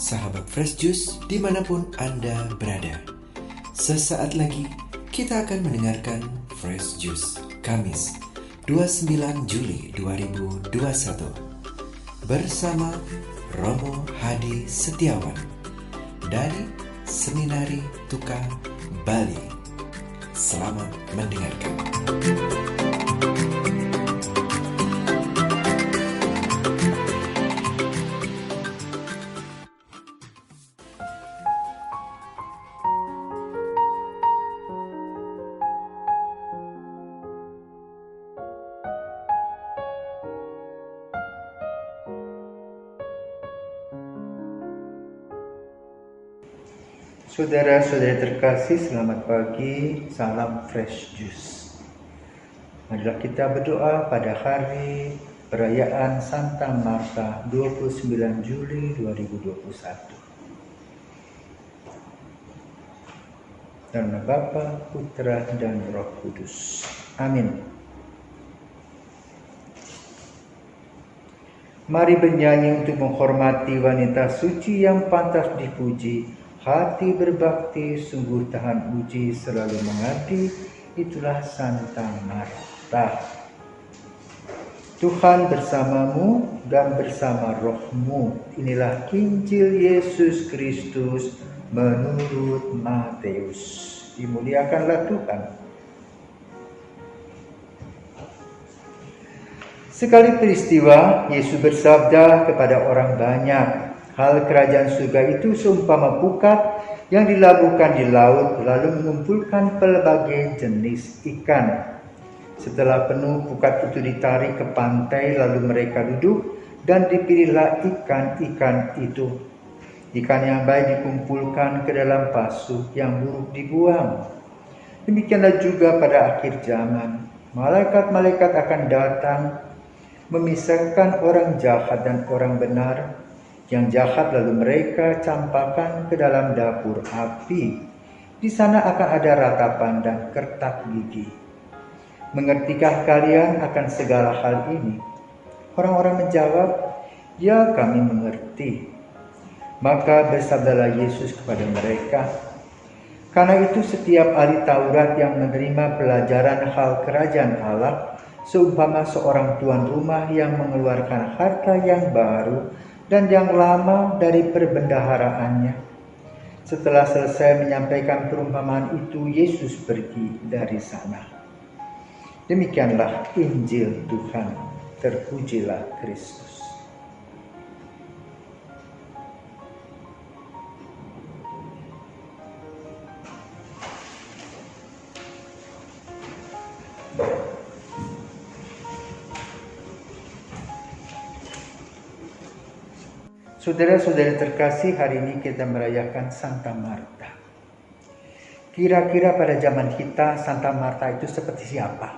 sahabat Fresh Juice dimanapun Anda berada. Sesaat lagi kita akan mendengarkan Fresh Juice Kamis 29 Juli 2021 bersama Romo Hadi Setiawan dari Seminari Tukang Bali. Selamat mendengarkan. Saudara-saudari terkasih, selamat pagi, salam Fresh Juice. Marilah kita berdoa pada hari perayaan Santa Marta 29 Juli 2021. Dalam nama Bapa, Putra, dan Roh Kudus. Amin. Mari bernyanyi untuk menghormati wanita suci yang pantas dipuji. Hati berbakti, sungguh tahan uji, selalu mengabdi, itulah Santa Marta. Tuhan bersamamu dan bersama rohmu. Inilah Injil Yesus Kristus menurut Matius. Dimuliakanlah Tuhan. Sekali peristiwa, Yesus bersabda kepada orang banyak, hal kerajaan surga itu seumpama pukat yang dilabuhkan di laut lalu mengumpulkan pelbagai jenis ikan. Setelah penuh, pukat itu ditarik ke pantai lalu mereka duduk dan dipilihlah ikan-ikan itu. Ikan yang baik dikumpulkan ke dalam pasu, yang buruk dibuang. Demikianlah juga pada akhir zaman. Malaikat-malaikat akan datang memisahkan orang jahat dan orang benar. Yang jahat lalu mereka campakkan ke dalam dapur api. Di sana akan ada ratapan dan kertak gigi. Mengertikah kalian akan segala hal ini? Orang-orang menjawab, ya kami mengerti. Maka bersabdalah Yesus kepada mereka, karena itu setiap ahli Taurat yang menerima pelajaran hal kerajaan Allah, seumpama seorang tuan rumah yang mengeluarkan harta yang baru dan yang lama dari perbendaharaannya. Setelah selesai menyampaikan perumpamaan itu, Yesus pergi dari sana. Demikianlah Injil Tuhan. Terpujilah Kristus. Saudara-saudari terkasih, hari ini kita merayakan Santa Marta. Kira-kira pada zaman kita Santa Marta itu seperti siapa?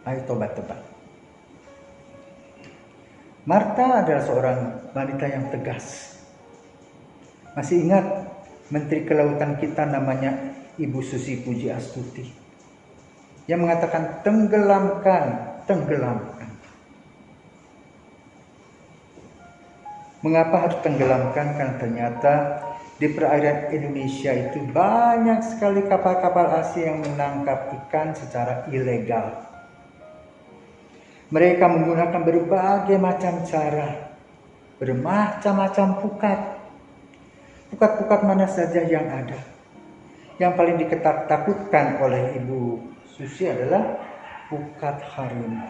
Ayo tebak-tebak. Marta adalah seorang wanita yang tegas. Masih ingat Menteri Kelautan kita namanya Ibu Susi Pujiastuti yang mengatakan tenggelamkan. Mengapa harus tenggelamkan? Karena ternyata di perairan Indonesia itu banyak sekali kapal-kapal asing yang menangkap ikan secara ilegal. Mereka menggunakan berbagai macam cara, bermacam-macam pukat. Pukat-pukat mana saja yang ada. Yang paling diketak-takutkan oleh Ibu Susi adalah pukat harimau.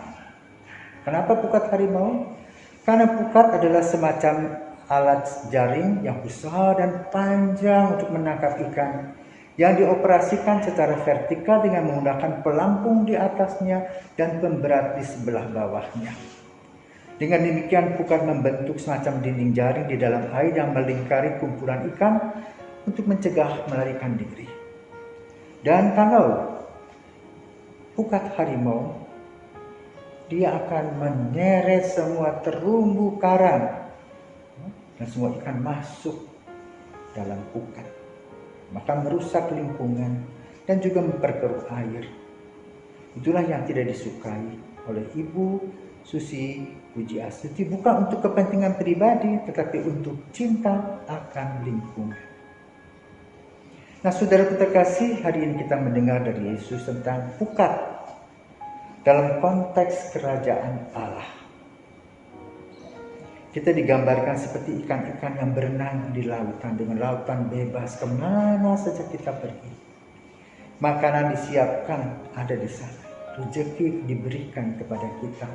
Kenapa pukat harimau? Karena pukat adalah semacam alat jaring yang besar dan panjang untuk menangkap ikan yang dioperasikan secara vertikal dengan menggunakan pelampung di atasnya dan pemberat di sebelah bawahnya. Dengan demikian pukat membentuk semacam dinding jaring di dalam air yang melingkari kumpulan ikan untuk mencegah melarikan diri. Dan kalau pukat harimau, dia akan menyeret semua terumbu karang dan semua ikan masuk dalam pukat, maka merusak lingkungan dan juga memperkeruh air. Itulah yang tidak disukai oleh Ibu Susi Pujiastuti, bukan untuk kepentingan pribadi, tetapi untuk cinta akan lingkungan. Nah, saudara terkasih, hari ini kita mendengar dari Yesus tentang pukat dalam konteks kerajaan Allah. Kita digambarkan seperti ikan-ikan yang berenang di lautan dengan lautan bebas kemana saja kita pergi. Makanan disiapkan ada di sana, rezeki diberikan kepada kita.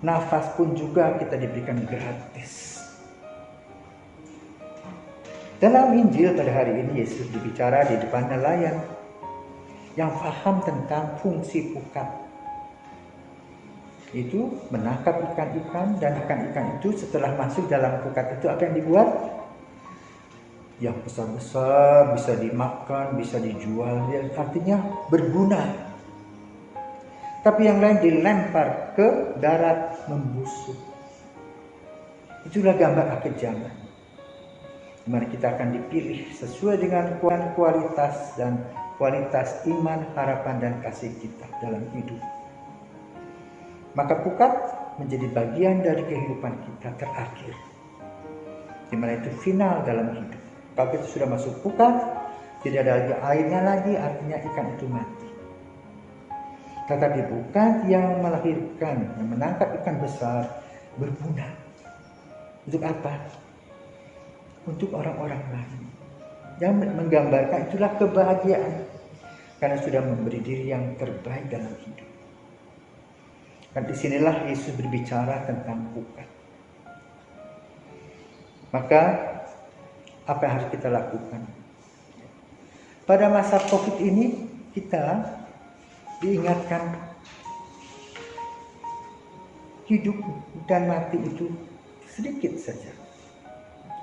Nafas pun juga kita diberikan gratis. Dalam Injil pada hari ini Yesus berbicara di depan nelayan yang paham tentang fungsi pukat. Itu menangkap ikan-ikan, dan ikan-ikan itu setelah masuk dalam pukat itu apa yang dibuat? Yang besar-besar, bisa dimakan, bisa dijual, artinya berguna. Tapi yang lain dilempar ke darat membusuk. Itulah gambar akhir zaman. Mari kita akan dipilih sesuai dengan kualitas iman, harapan, dan kasih kita dalam hidup. Maka pukat menjadi bagian dari kehidupan kita terakhir, di mana itu final dalam hidup. Kalau kita sudah masuk pukat, tidak ada lagi airnya lagi, artinya ikan itu mati. Tetapi pukat yang melahirkan, yang menangkap ikan besar, berguna. Untuk apa? Untuk orang-orang lain. Yang menggambarkan itulah kebahagiaan, karena sudah memberi diri yang terbaik dalam hidup. Dan disinilah Yesus berbicara tentang pukat. Maka apa yang harus kita lakukan? Pada masa COVID ini kita diingatkan hidup dan mati itu sedikit saja.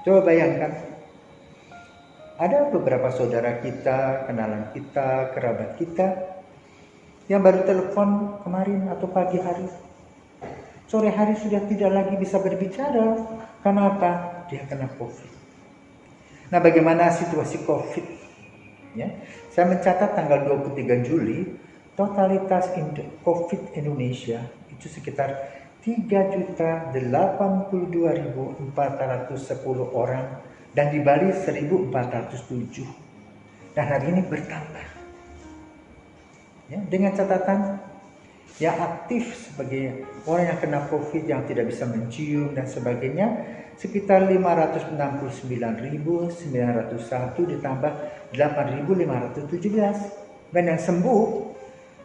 Coba bayangkan, ada beberapa saudara kita, kenalan kita, kerabat kita yang baru telepon kemarin atau pagi hari, sore hari sudah tidak lagi bisa berbicara. Kenapa? Dia kena COVID. Nah, bagaimana situasi COVID? Ya, saya mencatat tanggal 23 Juli, totalitas COVID Indonesia itu sekitar 3.082.410 orang, dan di Bali 1.407. Dan hari ini bertambah. Ya, dengan catatan yang aktif sebagai orang yang kena COVID yang tidak bisa mencium dan sebagainya sekitar 569.901 ditambah 8.517, dan yang sembuh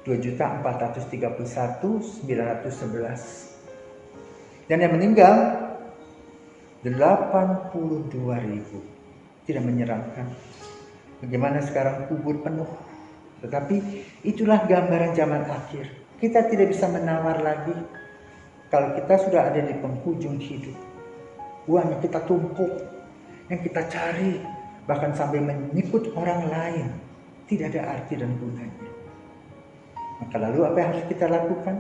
2.431.911, dan yang meninggal 82.000. Tidak menyeramkan? Bagaimana sekarang kubur penuh? Tetapi itulah gambaran zaman akhir. Kita tidak bisa menawar lagi. Kalau kita sudah ada di penghujung hidup, uang yang kita tumpuk, yang kita cari, bahkan sampai menyikut orang lain, tidak ada arti dan gunanya. Maka lalu apa yang harus kita lakukan?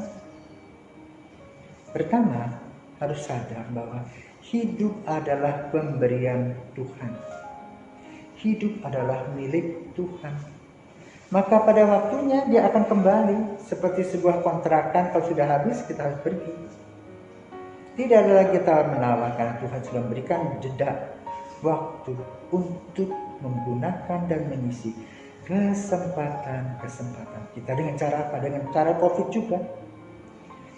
Pertama, harus sadar bahwa hidup adalah pemberian Tuhan. Hidup adalah milik Tuhan. Maka pada waktunya dia akan kembali, seperti sebuah kontrakan. Kalau sudah habis kita harus pergi. Tidak ada lagi kita menawar, karena Tuhan sudah memberikan jeda waktu untuk menggunakan dan mengisi kesempatan kita. Dengan cara apa? Dengan cara COVID juga.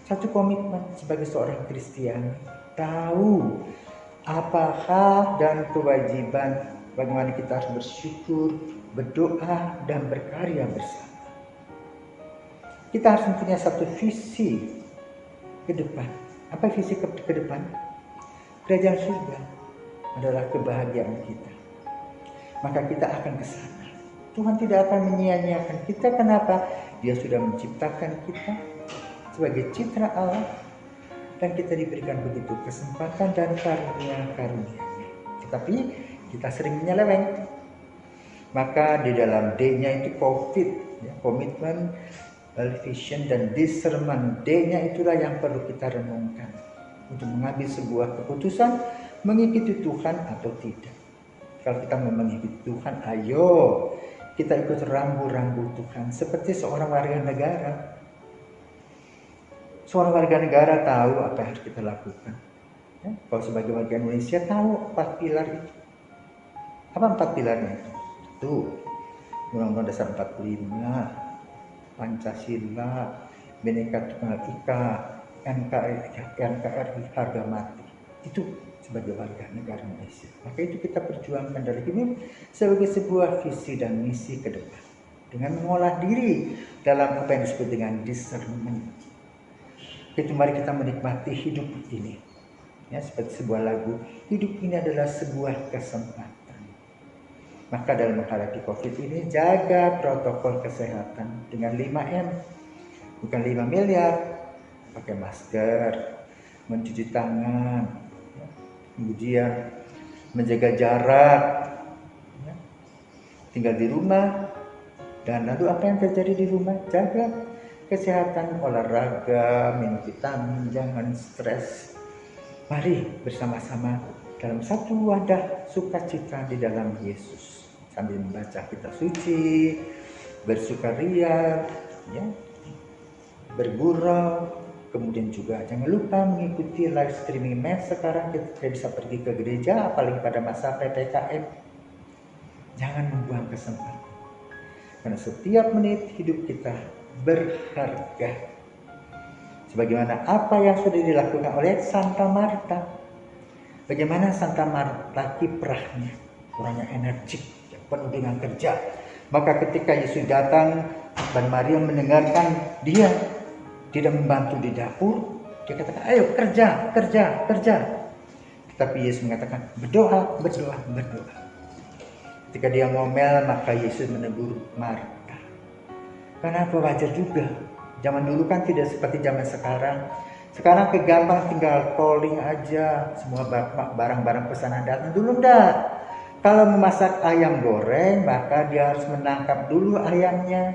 Satu komitmen sebagai seorang Kristiani, tahu apa hak dan kewajiban, bagaimana kita harus bersyukur, berdoa, dan berkarya bersama. Kita harus mempunyai satu visi ke depan. Apa visi ke depan? Kerajaan surga adalah kebahagiaan kita. Maka kita akan ke sana. Tuhan tidak akan menyia-nyiakan kita. Kenapa? Dia sudah menciptakan kita sebagai citra Allah, dan kita diberikan begitu kesempatan dan karunia-karunia. Tetapi kita sering menyeleweng. Maka di dalam D-nya itu COVID, ya, komitmen, vision, dan discernment. D-nya itulah yang perlu kita renungkan untuk mengambil sebuah keputusan mengikuti Tuhan atau tidak. Kalau kita mau mengikuti Tuhan, ayo kita ikut rambu-rambu Tuhan seperti seorang warga negara. Seorang warga negara tahu apa yang harus kita lakukan. Ya, kalau sebagai warga Indonesia tahu 4 pilar itu. Apa 4 pilarnya? Tuh, Undang-Undang Dasar 45, Pancasila, Bhinneka Tunggal Ika, NKRI, harga mati. Itu sebagai warga negara Indonesia. Maka itu kita perjuangkan dari ini sebagai sebuah visi dan misi ke depan. Dengan mengolah diri dalam apa yang disebut dengan discernment. Itu mari kita menikmati hidup ini. Ya, seperti sebuah lagu, hidup ini adalah sebuah kesempatan. Maka dalam menghadapi COVID ini, jaga protokol kesehatan dengan 5M. Bukan 5 miliar. Pakai masker, mencuci tangan, ya, kemudian menjaga jarak, ya, tinggal di rumah. Dan lalu apa yang terjadi di rumah? Jaga kesehatan, olahraga, minum vitamin, jangan stres. Mari bersama-sama dalam satu wadah sukacita di dalam Yesus. Sambil membaca kitab suci, bersukaria, ya, bergurau. Kemudian juga jangan lupa mengikuti live streaming Mass. Sekarang kita tidak bisa pergi ke gereja, apalagi pada masa PPKM. Jangan membuang kesempatan. Karena setiap menit hidup kita berharga. Sebagaimana apa yang sudah dilakukan oleh Santa Marta. Bagaimana Santa Marta kiprahnya, orangnya energik, penuh dengan kerja. Maka ketika Yesus datang dan Maria mendengarkan dia tidak membantu di dapur, dia katakan, ayo kerja. Tetapi Yesus mengatakan, berdoa. Ketika dia ngomel, maka Yesus menegur Marta. Kenapa? Wajar juga. Zaman dulu kan tidak seperti zaman sekarang. Sekarang kegampang tinggal calling aja, semua barang-barang pesanan datang. Dulu enggak. Kalau memasak ayam goreng, maka dia harus menangkap dulu ayamnya,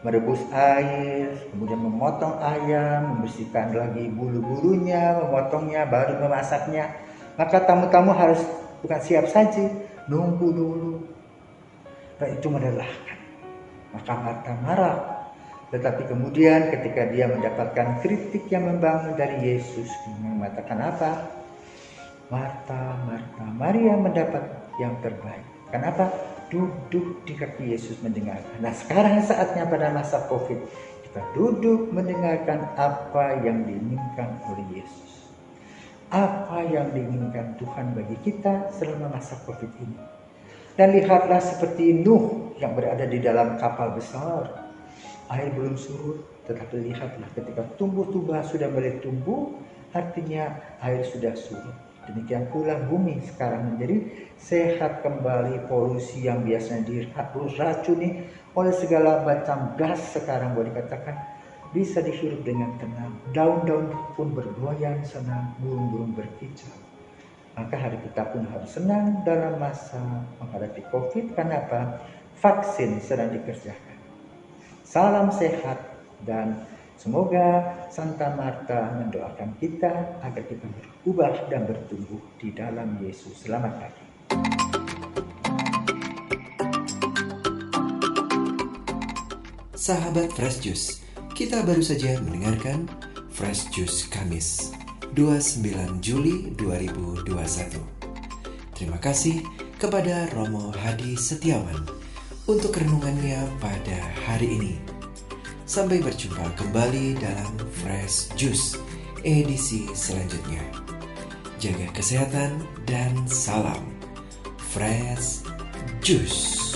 merebus air, kemudian memotong ayam, membersihkan lagi bulu-bulunya, memotongnya, baru memasaknya. Maka tamu-tamu harus bukan siap saji, nunggu dulu. Dan itu melelahkan. Maka Marta marah. Tetapi kemudian ketika dia mendapatkan kritik yang membangun dari Yesus, mengatakan apa? Marta, Maria mendapat yang terbaik. Kenapa? Duduk di kaki Yesus mendengarkan. Nah, sekarang saatnya pada masa COVID, kita duduk mendengarkan apa yang diinginkan oleh Yesus. Apa yang diinginkan Tuhan bagi kita selama masa COVID ini. Dan lihatlah seperti Nuh yang berada di dalam kapal besar. Air belum surut, tetapi lihatlah ketika tumbuh-tumbuhan sudah mulai tumbuh, artinya air sudah surut. Demikian pula bumi sekarang menjadi sehat kembali. Polusi yang biasanya diracuni oleh segala macam gas sekarang boleh dikatakan bisa dihirup dengan tenang. Daun-daun pun bergoyang senang, burung-burung berkicau. Maka hari kita pun harus senang dalam masa menghadapi COVID. Kenapa? Vaksin sedang dikerjakan. Salam sehat dan semoga Santa Marta mendoakan kita agar kita berubah dan bertumbuh di dalam Yesus. Selamat pagi. Sahabat Fresh Juice, kita baru saja mendengarkan Fresh Juice Kamis 29 Juli 2021. Terima kasih kepada Romo Hadi Setiawan untuk renungannya pada hari ini. Sampai berjumpa kembali dalam Fresh Juice edisi selanjutnya. Jaga kesehatan dan salam Fresh Juice.